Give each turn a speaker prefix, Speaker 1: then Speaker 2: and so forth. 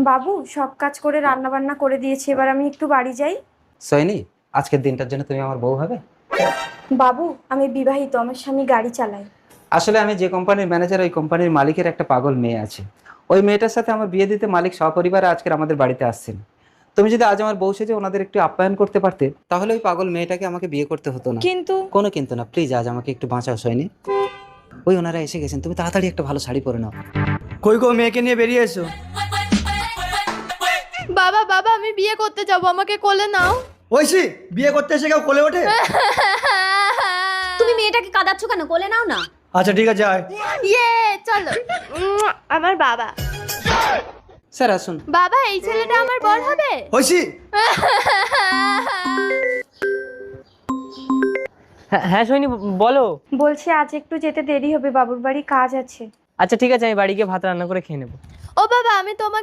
Speaker 1: বাবু সব কাজ করে রান্না বান্না করে দিয়েছি, এবার আমি একটু বাড়ি যাই।
Speaker 2: সৈনি, আজকের দিনটার জন্য তুমি আমার বউ হবে?
Speaker 1: বাবু আমি বিবাহিত, আমার স্বামী গাড়ি চালায়।
Speaker 2: আসলে আমি যে কোম্পানির ম্যানেজার, ওই কোম্পানির মালিকের একটা পাগল মেয়ে আছে। ওই মেয়েটার সাথে আমার বিয়ে দিতে মালিক সপরিবারে আজকের আমাদের বাড়িতে আসছেন। তুমি যদি আজ আমার বউ সেজে ওনাদের একটু আপ্যায়ন করতে পারতে, তাহলে ওই পাগল মেয়েটাকে আমাকে বিয়ে করতে হতো না।
Speaker 1: কিন্তু
Speaker 2: কোনো কিন্তু না, প্লিজ আজ আমাকে একটু বাঁচাও সৈনি। ওই ওনারা এসে গেছেন, তুমি তাড়াতাড়ি একটা ভালো শাড়ি পরে নাও।
Speaker 3: কই গো, মেয়েকে নিয়ে বেরিয়ে এসো।
Speaker 4: বাবা বাবা আমি বিয়ে করতে যাব, আমাকে কোলে নাও।
Speaker 3: ঐশী, বিয়ে করতে এসে কেউ কোলে ওঠে?
Speaker 5: তুমি মেয়েটাকে কাঁদাচ্ছ কেন? কোলে নাও না।
Speaker 3: আচ্ছা ঠিক আছে, আয়।
Speaker 4: ইয়ে চলো। আমার বাবা।
Speaker 2: স্যার আসুন।
Speaker 4: বাবা এই ছেলেটা আমার বর হবে?
Speaker 3: ঐশী,
Speaker 6: হ্যাঁ সৈনি, বলো।
Speaker 1: বলছি আজ একটু যেতে দেরি হবে, বাবুর বাড়ি কাজ আছে।
Speaker 6: আচ্ছা ঠিক আছে, আমি বাড়ি গিয়ে ভাত রান্না করে খেয়ে নেবো।
Speaker 4: ও বাবা আমি তোমাকে